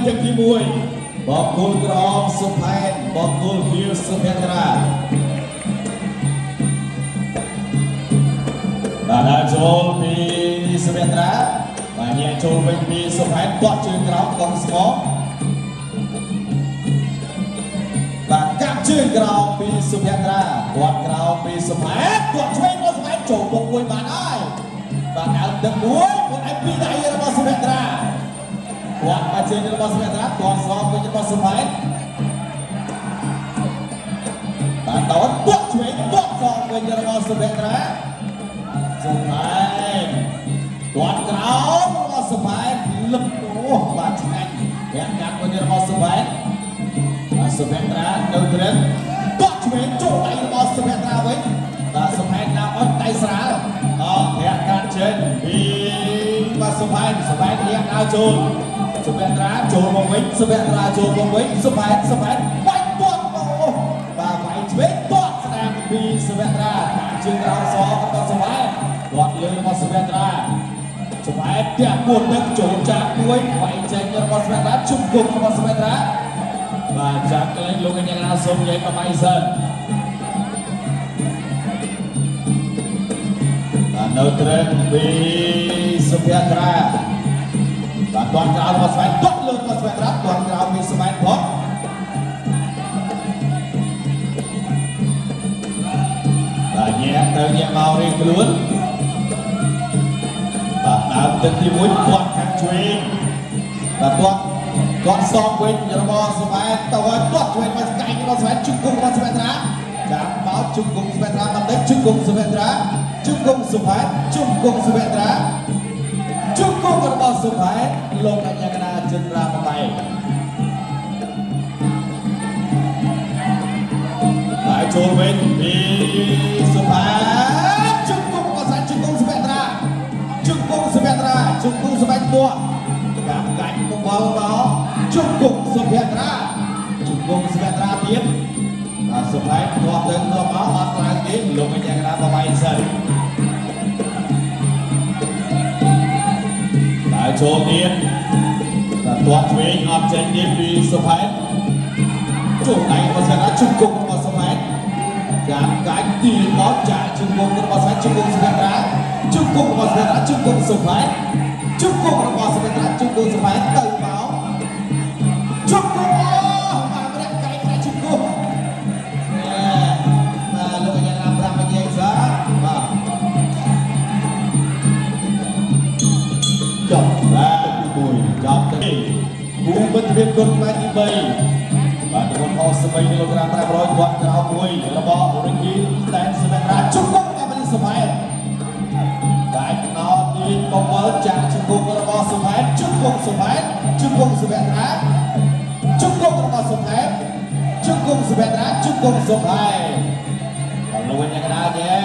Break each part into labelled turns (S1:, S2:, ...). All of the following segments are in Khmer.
S1: Chân khi mùi bọc côn grom sụp hẹn bọc côn hiêu sụp hẹn ra và đã trốn đi sụp hẹn ra và nhẹ trốn bên đi sụp hẹn bọt chân grom con smó và cặp chân grom đi sụp hẹn ra bọt grom đi sụp hẹn bọt chân có sụp hẹn trốn một mùi bạn ơi và đã được muối một anh đi đây là bọt sụp hẹn ra Kuat macam ni lepas meter, tuan Som punya lepas semain. Bantuan buat cuy, buat Som punya lepas meter. Semain, tuan Kraum lepas semain, lepuh macam yang kat punya lepas semain. Lepas meter, neutral, buat cuy, cuy lepas meter awak. Lepas semain nak on tay serang. Yang kat jen, lepas semain yang ajul. Sebentar, jauh mengwin, sebentar jauh mengwin, sebentar, baik tuan, và baik cuy, tuan sedang di sebentar, jenderal Som atau sebentar, tuan lươn vào sebentar, sebentar dia mudah jauh cakuy, baik jenderal vào sebentar, cukup vào sebentar, và jangan kalian lupa yang langsung jadi pemaisan. Neutral di sebentar. Và toàn cao vào smain tốt luôn vào smain rap toàn cao bị smain tốt và nhẹ từ nhẹ màu đi luôn và làm từngทีมุ้ยtoàn kháng truyền và toàn song quên nhớ vào smain tàu toàn truyền vào cạnh vào smain chung cùng vào smain rap chạm báo chung cùng smain rap bằng đấy chung cùng smain rap chung cùng smain rap cukup berbau supaya lokanya kena cedera pemain. Lại trốn bên đi supaya cukup pasang cukup sebentar, cukup sebentar. Cảm cảnh cũng báo cukup sebentar tiếp. Và supaya kuat dan mau lagi lokanya kena pemain sendiri. Trốn điên và toàn thuế ngọt trên điên đi sập hết chủ này và sẽ đã chung cùng vào sập hết cảm cái thì nó trả chung cùng vào sập chung cùng sập hết chung cùng vào sập hết chung cùng sập hết chung cùng vào sập hết chung cùng sập hết tự báo chung cùng mà cái chung cùng mà lúc này làm cái gì sao Cú bên viên quân mai đi bay và quân họ sẽ bay kg ra rồi quạt cao mùi là bỏ Ricky Stan sẽ ra chung quốc và bên sập hai đại nó đi bóng vỡ chạm chung quốc là bỏ sập hai chung quốc sập hai chung quốc sập ra chung quốc là bỏ sập hai chung quốc sập ra chung quốc sập hai còn luôn như cái đó nhé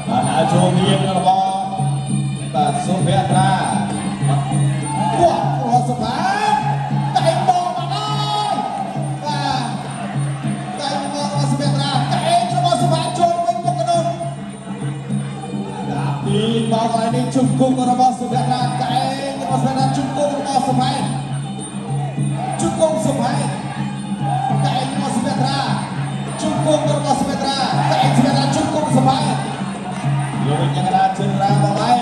S1: và đã cho miếng là bỏ và sập ra Kuat keluar sepan, kain bawah mana? Kain bawah sebentar, kain keluar sepan coba pengenun. Tapi bawah ini cukup keluar sebentar, kain keluar sebentar cukup keluar sepan, kain keluar sebentar, cukup keluar sebentar, kain sebentar cukup sepan. Yang kena cedera bawah.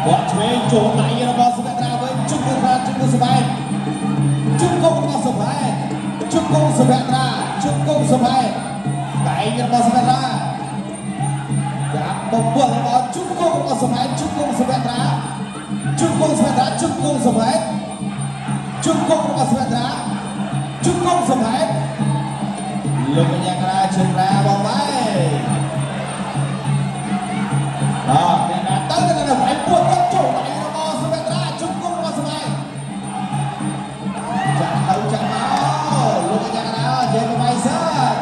S1: Buat cuy chỗ này là bao nhiêu ra với chung cùng spai chung cùng bao spai chung cùng spai ra chung cùng spai cái như bao spai ra đã bóng bờ là bao chung cùng bao spai chung cùng spai ra chung cùng spai ra chung cùng spai chung cùng bao spai ra chung cùng spai lúc này ra chân ra bóng bay đó nên là tới đây là phải buộc các chủ này nó bo sebentar cukup mas mai jangan mau lu jangan jadi pemaisan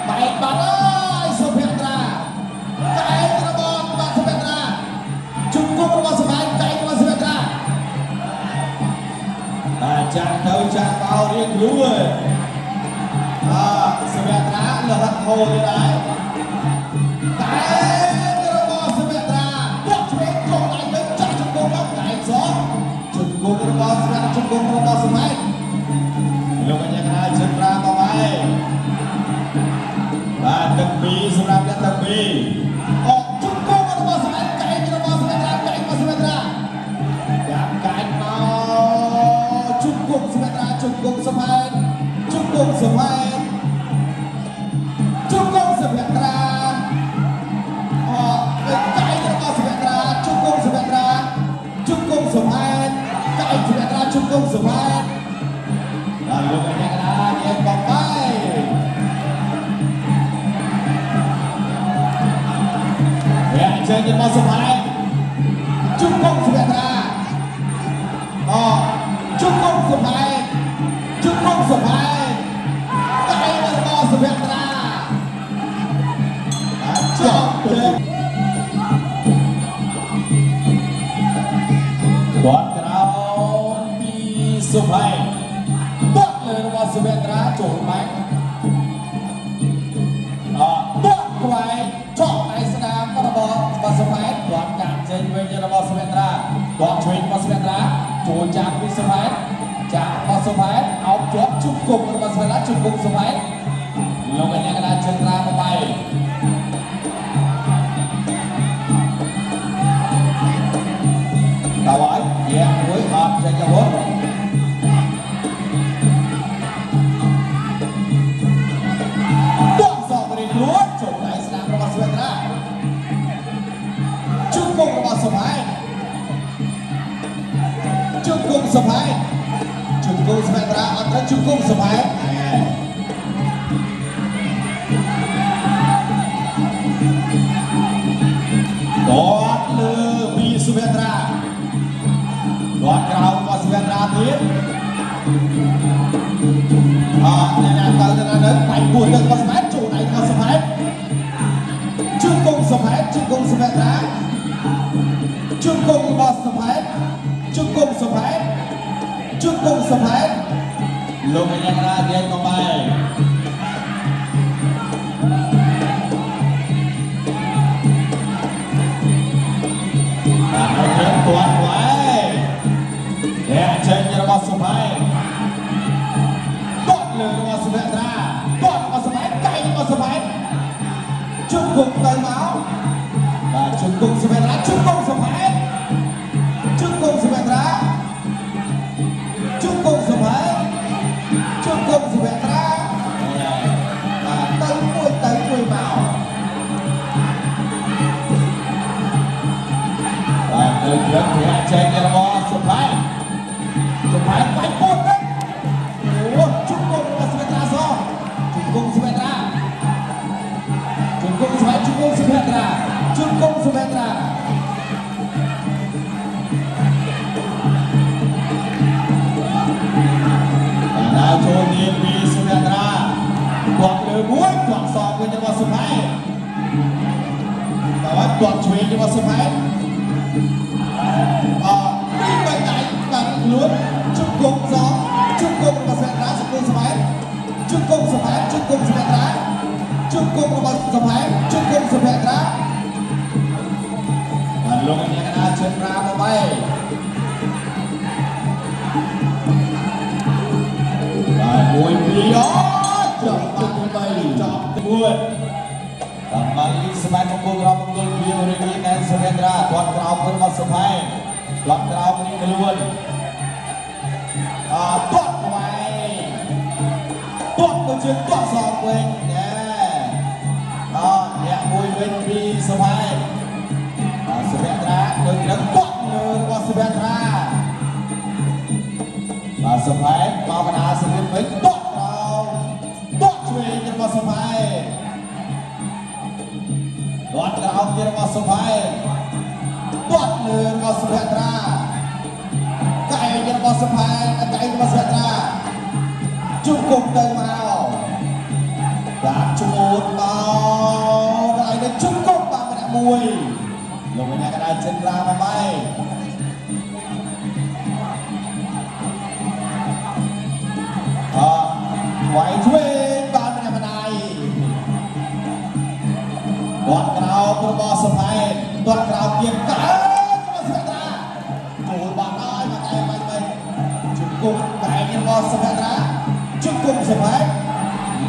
S1: baik banget sebentar kain terbang mas sebentar cukup mas mai kain mas sebentar jangan mau riêng luôn sebentar lehat hồ như đấy kain terbang sebentar buat cuy គាត់ក្រោមពីសុភ័យទាត់លើរបស់សុវេត្រាចូលបាក់ទាត់ខ្វែងចោលដៃស្ដាមរបស់សុភ័យគាត់កាត់ចេញវិញរបស់សុវេត្រាគាត់ឆ្វេងរបស់សុវេត្រាចូលចាប់ពីសុភ័យចាប់របស់សុភ័យអោបជាប់ជុំគុំរបស់សុវេត្រាជុំគុំសុភ័យលោកកញ្ញាកណ្ដាលជើងរាមកបាយដល់ហើយយ៉ាមួយអត់ចេញទៅវិញទាត់សងរីខ្លួនចូលដៃស្ដាំរបស់សុវេត្រាជុំគុំរបស់សុភ័យជុំគុំសុភ័យជុំគុំសុវេត្រាអត់ត្រូវជុំគុំសុភ័យគាត់លើពីសុវេត្រាគាត់ក្រោមរបស់សុវេត្រាទៀតអ្នកណាទៅបែកពួនទៅរបស់សុវេត្រាចូលដៃរបស់សុវេត្រាជុំគុំសុវេត្រាជុំគុំសុវេត្រាជុំគុំរបស់សុវេត្រាជុំគុំសុវេត្រាជុំគុំសុវេត្រាលោកអ្នកណាទៀតក៏បែកទាត់ខ្វែងអ្នកចេញរបស់សុភ័យទាត់លើរបស់សុវេត្រាទាត់របស់សុភ័យកៃរបស់សុភ័យជុំគុំទៅមកបាទជុំគុំសុវេត្រាជុំគុំសុភ័យជុំគុំសុវេត្រាជុំគុំសុភ័យជុំគុំសុវេត្រាបាទទៅមួយមកលើកលើកអ្នកចេញរបស់សុភ័យបាច់ពុតណាអូជុំគុំរបស់សុវេត្រាសជុំគុំសុវេត្រាជុំគុំសុភ័យជុំគុំសុវេត្រាជុំគុំសុវេត្រាបានចូលទៀតពីសុវេត្រាគាត់លើមួយគាត់សងវិញរបស់សុភ័យដល់គាត់ឆ្វេងរបស់សុភ័យពីបៃដៃបាត់ខ្លួនជុំគុំសងជុំគុំរបស់សុវេត្រាជុំគុំសុភ័យជុំគុំសុភ័យជុំគុំសុវេត្រាជុំគុំរបស់សុភ័យជុំគុំសុវេត្រាបានលោកអ្នកកណ្ដាលជើងរាមកបែបាទមួយពីរចាប់បាន3ចាប់មួយដើម្បីស្បែកមកក្រោមអង្គុយវារីកតែសុវេត្រាគាត់ក្រោមរបស់សុភ័យគាត់ក្រោមនេះខ្លួនទាត់ខ្វែងទាត់ទៅជើងទាត់សងវិញណែអ្នកមួយវិញពីសុភ័យសុវេត្រាដូចនឹងទាត់លើរបស់សុវេត្រាបាទសុភ័យមកកណ្ដាលស្រៀបវិញទាត់ក្រោមទាត់ឆ្វេងរបស់សុភ័យគាត់ក្រោមទៀតរបស់សុភ័យទាត់លើរបស់សុវេត្រាកែងរបស់សុភ័យកែងរបស់សុវេត្រាជុំគុំទៅមកបាទឈ្មោះមកកែងទៅជុំគុំបាទម្នាក់មួយលោកអ្នកកណ្ដាលជើងរាមកបែវាយឆ្វេងបាទម្នាក់ម្ដាយគាត់ក្រោមរបស់សុភ័យគាត់ក្រោមទៀតកែរបស់សុវេត្រាចូលបានហើយមកកែបាញ់វិញជុំគុំកែរបស់សុវេត្រាជុំគុំសុភ័យ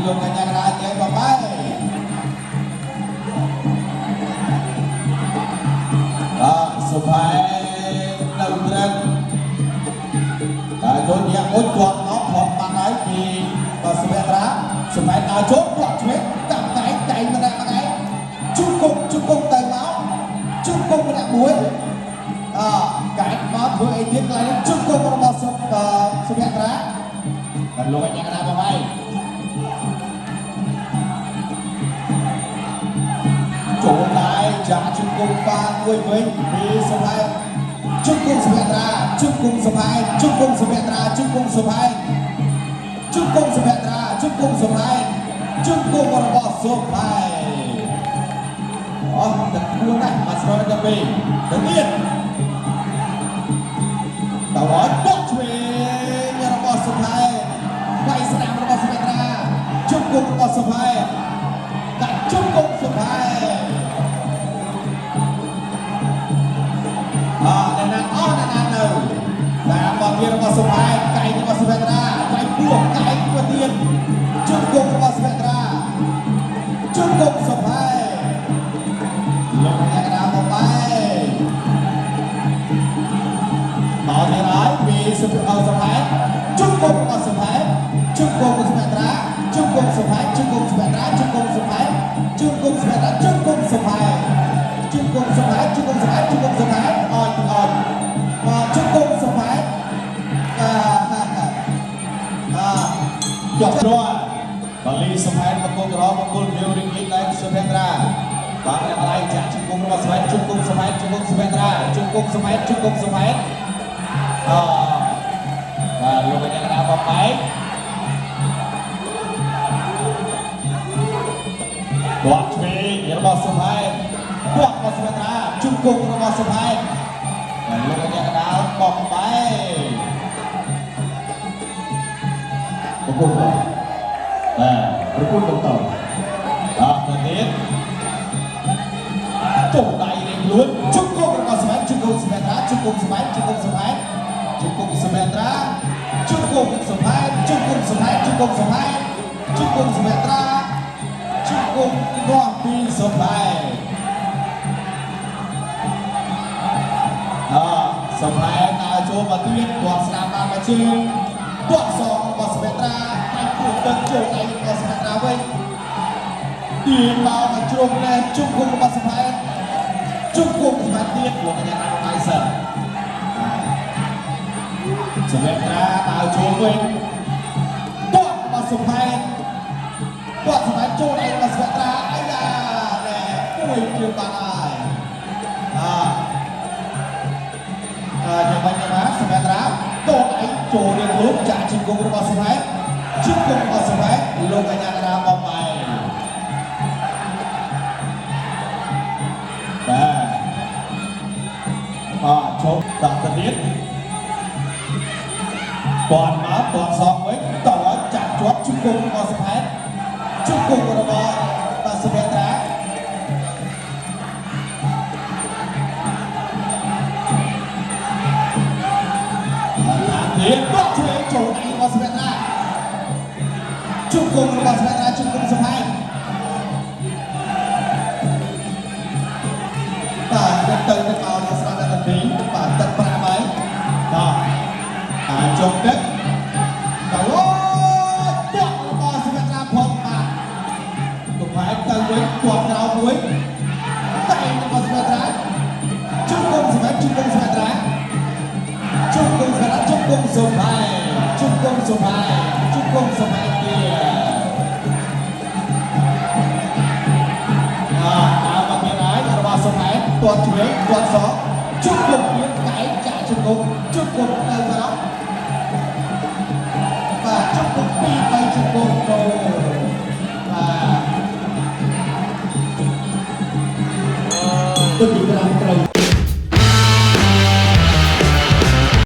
S1: លោកកញ្ញាកណ្ដាលជើងមកបែសុភ័យនៅត្រឹមចូលយ៉ាងមួយគាត់មកផុតបានហើយពីសុវេត្រាសុភ័យដើរចូលគាត់ឆ្វេងតាំងកែងម្នាក់ជុំគុំទៅមកជុំគុំម្នាក់មួយកែងមកធ្វើអីទៀតឡើយជុំគុំរបស់សុវេត្រាតែលោកកញ្ញាកណ្ដាលមកហើយចូលដៃចាក់ជុំគុំបានមួយវិញពីសុភ័យជុំគុំសុវេត្រាជុំគុំសុភ័យជុំគុំសុវេត្រាជុំគុំសុភ័យជុំគុំសុវេត្រាជុំគុំសុភ័យជុំគុំរបស់សុភ័យតែខ្លួនណាស់មកស្រោចទៅវិញទៅទៀត តើបោះឆ្វេងរបស់សុផែនវាយស្នាមរបស់សុភេត្រាជុំគុំរបស់សុផែនកាត់ជុំគុំសុផែននៅណានៅតាមបទវារបស់សុផែនកៃរបស់សុភេត្រាវាយពោះកៃទៅទៀតជុំគុំរបស់សុភេត្រាជុំគុំសុផែនលោកអ្នកកណ្ដាលមកបែមកនេះហើយពីសុផែនជុំគុំរបស់សុផែនជុំគុំសុភេត្រាជុំគុំសុផែនជុំគុំសុភេត្រាជុំគុំសុផែនជុំគុំសុភេត្រាជុំគុំសុផែនជុំគុំសុផែនជុំគុំសុផែនជុំគុំសុផែនអត់ជុំគុំសុផែនយករត់បាលីសុផែនមកគុំរកមកគុំវារីកដែរសុភេត្រាបាទអ្នកឡៃចាក់ជុំគុំរបស់សុផែនជុំគុំសុផែនជុំគុំសុភេត្រាជុំគុំសុផែនជុំគុំសុផែនបាទលោកអ្នកកណ្ដាលបបែកគាត់ឆ្វេងរបស់សុផែនគាត់របស់សុភេត្រាជុំគុំរបស់សុផែនហើយលោកអ្នកកណ្ដាលបបែកប្រគល់ប្រគល់បន្តទៅទៀតចុះដៃរៀងលួនជុំគុំរបស់សុផែនជុំគុំសុភេត្រាជុំគុំសុផែនជុំគុំសុផែនជុំគុំសុភេត្រាជុំគុំសុផែនជុំគុំសុផែនជុំគុំសុផែនជុំគុំសុភេត្រាជុំគុំរបស់ពីសុផែនសុផែនដើរចូលមកទៀតគាត់ស្ដាប់បានមកជើងគាត់សងរបស់សុភេត្រាតែគួរទឹកចូលដៃរបស់សុភេត្រាវិញទីមកមកជ្រុំនេះជុំគុំរបស់សុផែនជុំគុំសុផែនទៀតលោកកញ្ញាដៃសិនសុភេត្រាដើរចូលវិញគាត់របស់សុផែនគាត់សុផែនចូលដៃរបស់សុភេត្រាអាយ៉ាណែមួយជើងបានហើយយ៉ាងម៉េចណាសុភេត្រាតោះឯងចូលរៀងលូកចាក់ជង្គង់របស់សុផែនជង្គង់របស់សុផែនលោកកញ្ញាកណ្ដាលបបែកបាទជប់ដាក់ទៅទៀតគាត់មកគាត់សងវិញតើចាក់ជាប់ជង្គង់របស់សុផែនជង្គង់របស់សុភេត្រាទៀតបោះឆ្វេងចូលដៃរបស់សុភេត្រាជុំគុំរបស់សុភេត្រាជុំគុំសុផែនបាទទៅមកដល់ស្រាប់តែទីបាទទឹក5ហើយបាទជុំទឹកទៅអូរបស់សុភេត្រាផងបាទសុផែនទៅវិញគាត់ក្រោមមួយតែរបស់សុភេត្រាជុំគុំសុភែនជុំគុំសុភេត្រាជុំគុំសុភេត្រាជុំគុំសុផែនជុំគុំសុផែនជុំគុំសុផែនទៀតតាមមកមានហើយរបស់សុផែនគាត់ឆ្វេងគាត់សងជុំគុំទៀតកែចាក់ជុំគុំទៅមក